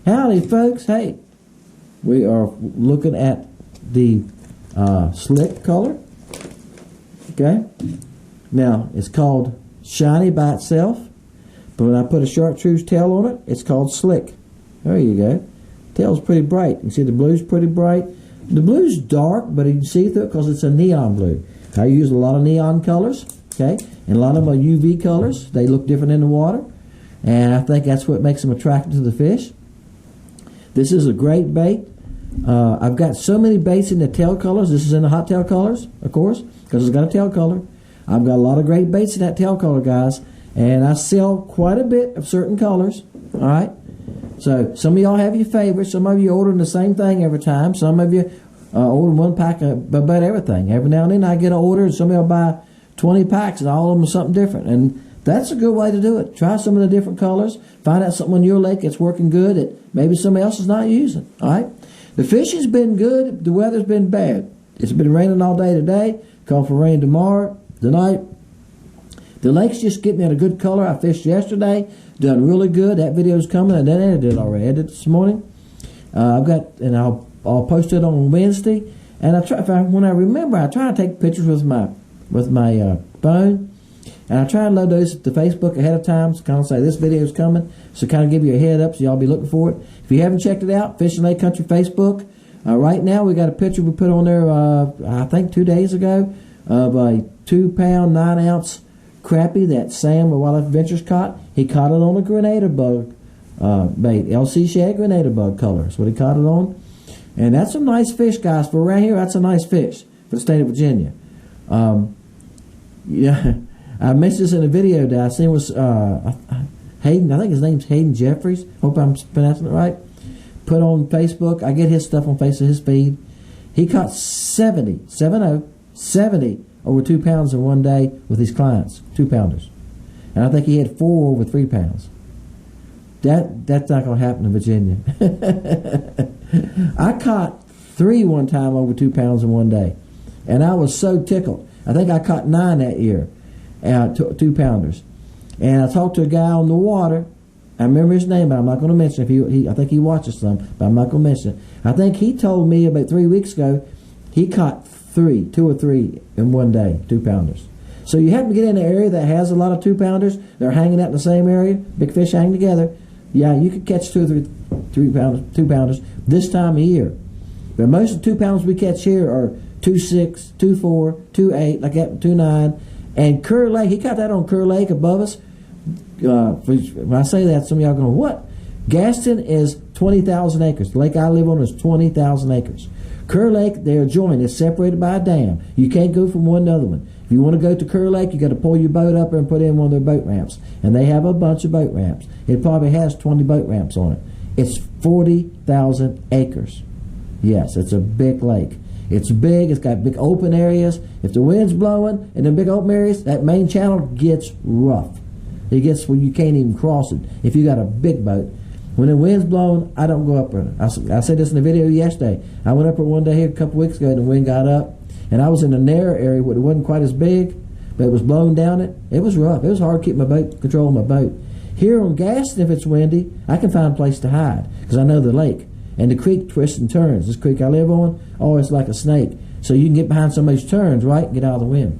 Howdy folks, hey, we are looking at the slick color, okay? Now, it's called shiny by itself, but when I put a chartreuse tail on it, it's called slick. There you go. Tail's pretty bright. You can see the blue's pretty bright. The blue's dark, but you can see through it because it's a neon blue. I use a lot of neon colors, okay? And a lot of them are UV colors. They look different in the water, and I think that's what makes them attractive to the fish. This is a great bait. I've got so many baits in the tail colors. This is in the hot tail colors, of course, because it's got a tail color. I've got a lot of great baits in that tail color, guys, and I sell quite a bit of certain colors, all right? So some of y'all have your favorites. Some of you ordering the same thing every time. Some of you order one pack of about everything. Every now and then I get an order, and some of y'all buy 20 packs, and all of them are something different. And that's a good way to do it. Try some of the different colors. Find out something on your lake that's working good that maybe somebody else is not using. All right? The fishing's been good. The weather's been bad. It's been raining all day today. Call for rain tomorrow, tonight. The lake's just getting at a good color. I fished yesterday. Done really good. That video's coming. I done edited it already. Edited it this morning. I've got, and I'll post it on Wednesday. And when I remember, I try to take pictures with my phone. And I try to load those to Facebook ahead of time, so kind of say this video is coming, so kind of give you a head up so y'all be looking for it. If you haven't checked it out, Fishing Lake Country Facebook. Right now we got a picture we put on there, I think 2 days ago, of a 2-pound, 9-ounce crappie that Sam with Wildlife Adventures caught. He caught it on a grenada bug bait, LC Shad grenada bug color. That's what he caught it on. And that's some nice fish, guys. For around here, that's a nice fish for the state of Virginia. Yeah. I mentioned this in a video that I seen was Hayden. I think his name's Hayden Jeffries. Hope I'm pronouncing it right. Put on Facebook. I get his stuff on Facebook, his feed. He caught 70 over 2 pounds in one day with his clients, 2-pounders. And I think he had 4 over 3 pounds. That's not going to happen in Virginia. I caught 3 one time over 2 pounds in one day. And I was so tickled. I think I caught 9 that year. 2-pounders, and I talked to a guy on the water. I remember his name, but I'm not going to mention it. I think he watches some, but I'm not going to mention it. I think he told me about 3 weeks ago he caught 2 or 3 in one day, 2-pounders. So you happen to get in an area that has a lot of 2-pounders. They're hanging out in the same area. Big fish hang together. Yeah, you could catch 2 or 2-pounders this time of year. But most of the 2-pounders we catch here are 2.6, 2.4, 2.8, like that, 2.9. And Kerr Lake, he caught that on Kerr Lake above us. When I say that, some of y'all are going, what? Gaston is 20,000 acres. The lake I live on is 20,000 acres. Kerr Lake, they're joined. It's separated by a dam. You can't go from one to the other one. If you want to go to Kerr Lake, you got to pull your boat up there and put in one of their boat ramps. And they have a bunch of boat ramps. It probably has 20 boat ramps on it. It's 40,000 acres. Yes, it's a big lake. It's big. It's got big open areas. If the wind's blowing in the big open areas, that main channel gets rough. It gets where you can't even cross it if you got a big boat. When the wind's blowing, I don't go up there. I said this in the video yesterday. I went up there one day here a couple weeks ago, and the wind got up, and I was in a narrow area where it wasn't quite as big, but it was blowing down it. It was rough. It was hard to keep my boat, controlling my boat. Here on Gaston, if it's windy, I can find a place to hide because I know the lake. And the creek twists and turns. This creek I live on, oh, it's like a snake. So you can get behind somebody's turns, right, and get out of the wind.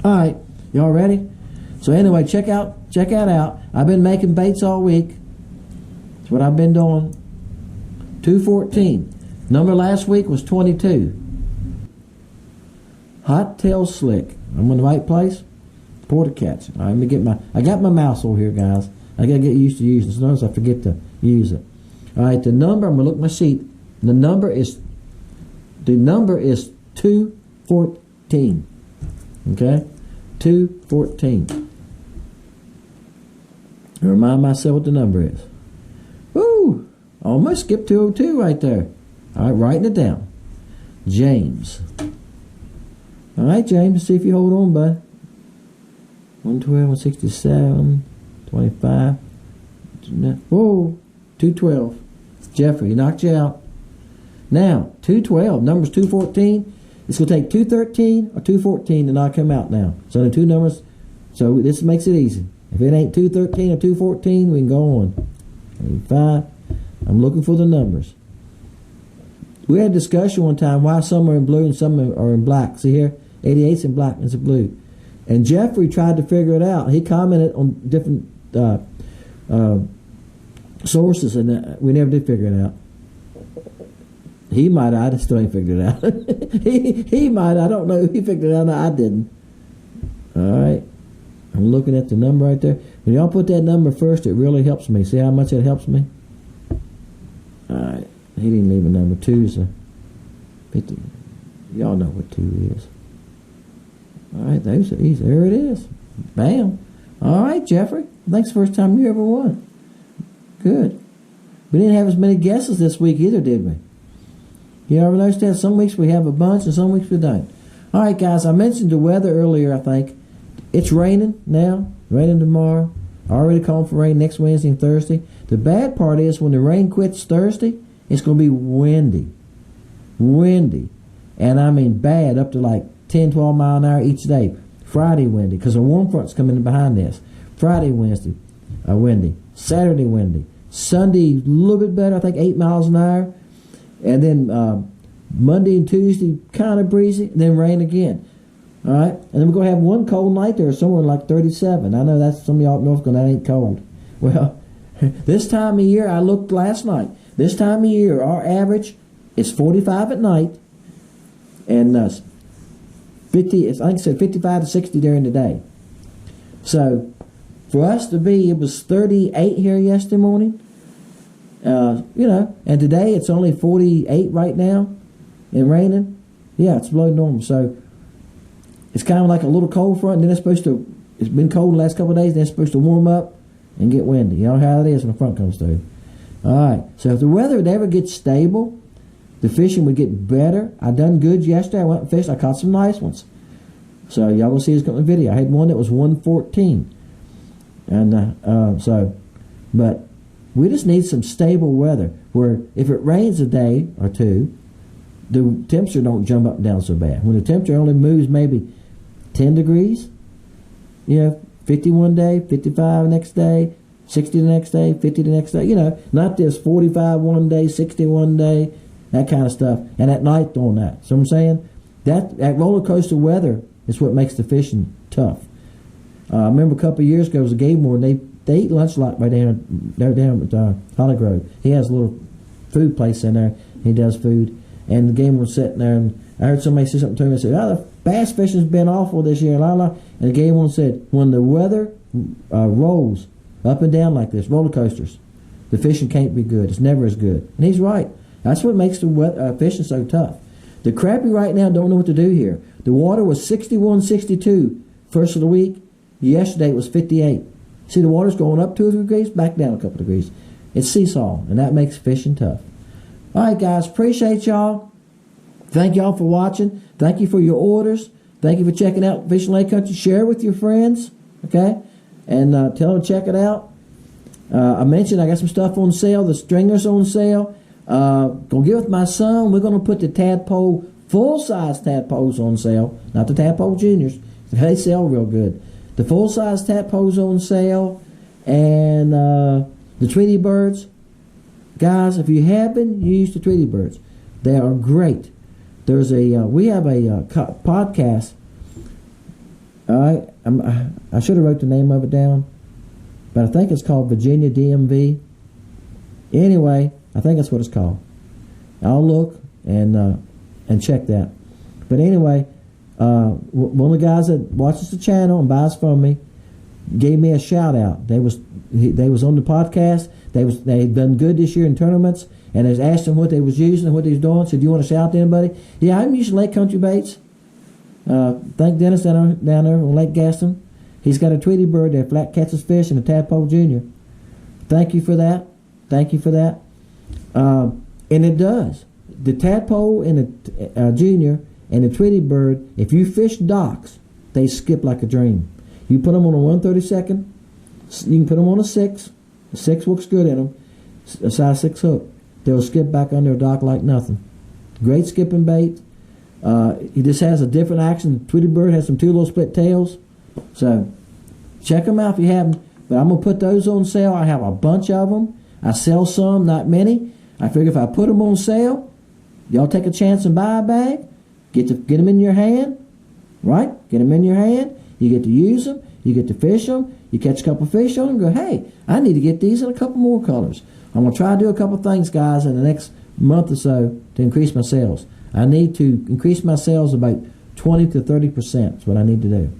All right, y'all ready? So anyway, check that out. I've been making baits all week. That's what I've been doing. 214. Number last week was 22. Hot tail slick. I'm in the right place. Pour to catch. All right, let me get I got my mouse over here, guys. I gotta get used to using it. Sometimes I forget to use it. All right, the number, I'm gonna look at my sheet. The number is 214. Okay? 214. I remind myself what the number is. Woo! Almost skipped 202 right there. All right, writing it down. James. All right, James, see if you hold on, bud. 112, 167, 25. Whoa, 212. Jeffrey, he knocked you out. Now, 212, number's 214. It's going to take 213 or 214 to knock him out now. So the two numbers, so this makes it easy. If it ain't 213 or 214, we can go on. 85. I'm looking for the numbers. We had a discussion one time why some are in blue and some are in black. See here? 88's in black and it's in blue. And Jeffrey tried to figure it out. He commented on different sources, and we never did figure it out. He might have. I still ain't figured it out. he might. I don't know if he figured it out. No, I didn't. All right. I'm looking at the number right there. When y'all put that number first, it really helps me. See how much it helps me? All right. He didn't leave a number. 2 is a 50. Y'all know what 2 is. All right. Those are easy. There it is. Bam. All right, Jeffrey. Thanks for the first time you ever won. Good. We didn't have as many guesses this week either, did we? You ever notice that? Some weeks we have a bunch and some weeks we don't. All right, guys. I mentioned the weather earlier, I think. It's raining now. Raining tomorrow. Already calling for rain next Wednesday and Thursday. The bad part is when the rain quits Thursday, it's going to be windy. Windy. And I mean bad, up to like 10, 12 mile an hour each day. Friday windy, because a warm front's coming in behind this. Friday Wednesday, windy. Saturday windy. Sunday a little bit better, I think 8 miles an hour. And then Monday and Tuesday kind of breezy, and then rain again. All right? And then we're going to have one cold night there, somewhere like 37. I know that's some of y'all up north going, that ain't cold. Well, this time of year, I looked last night. This time of year, our average is 45 at night, and 50. I think it said 55 to 60 during the day. So for us to be, it was 38 here yesterday morning. And today it's only 48 right now, and raining. Yeah, it's below normal. So it's kind of like a little cold front. And then it's been cold the last couple of days. Then it's supposed to warm up and get windy. You know how it is when the front comes through. All right. So if the weather would ever get stable, the fishing would get better. I done good yesterday. I went and fished. I caught some nice ones. So y'all will see this in the video. I had one that was 114. And but we just need some stable weather where if it rains a day or two, the temperature don't jump up and down so bad. When the temperature only moves maybe 10 degrees, 50 one day, 55 the next day, 60 the next day, 50 the next day, not this 45 one day, 60 one day, that kind of stuff. And at night doing that. So I'm saying that roller coaster weather is what makes the fishing tough. I remember a couple of years ago, it was a game where they eat lunch a lot right down at Holly Grove. He has a little food place in there. He does food. And the game was sitting there, and I heard somebody say something to me and said, the bass fishing's been awful this year, la la. And the game one said, when the weather rolls up and down like this, roller coasters, the fishing can't be good. It's never as good. And he's right. That's what makes the fishing so tough. The crappie right now don't know what to do here. The water was 61, 62 first of the week. Yesterday it was 58. See, the water's going up 2 or 3 degrees, back down a couple degrees. It's seesaw, and that makes fishing tough. All right, guys, appreciate y'all. Thank y'all for watching. Thank you for your orders. Thank you for checking out Fishing Lake Country. Share with your friends, okay? And tell them to check it out. I mentioned I got some stuff on sale. The stringers on sale. Gonna get with my son. We're gonna put the tadpole, full-size tadpoles on sale. Not the tadpole juniors. They sell real good. The full-size tadpoles on sale, and the Tweety birds. Guys, if you haven't used the Tweety birds, they are great. There's we have a podcast. All right, I should have wrote the name of it down, but I think it's called Virginia DMV. Anyway, I think that's what it's called. I'll look and check that. But anyway, one of the guys that watches the channel and buys from me gave me a shout out. They was on the podcast. They had done good this year in tournaments, and I asked them what they was using and what they was doing. Said, "Do you want to shout out to anybody?" Yeah, I'm using Lake Country baits. Thank Dennis down there on Lake Gaston. He's got a Tweety bird there, flat catches fish, and a tadpole junior. Thank you for that. Thank you for that. And it does. The tadpole and the junior and the Tweety bird, if you fish docks, they skip like a dream. You put them on a 1/32nd. You can put them on a 6. A 6 looks good in them. A size 6 hook. They'll skip back under a dock like nothing. Great skipping bait. He just has a different action. Tweety Bird has some two little split tails. So check them out if you haven't. But I'm going to put those on sale. I have a bunch of them. I sell some, not many. I figure if I put them on sale, y'all take a chance and buy a bag. Get them in your hand, right? Get them in your hand. You get to use them. You get to fish them. You catch a couple fish on them and go, hey, I need to get these in a couple more colors. I'm going to try to do a couple things, guys, in the next month or so to increase my sales. I need to increase my sales about 20 to 30%. That's what I need to do.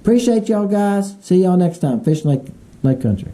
Appreciate y'all, guys. See y'all next time. Fishing Lake Country.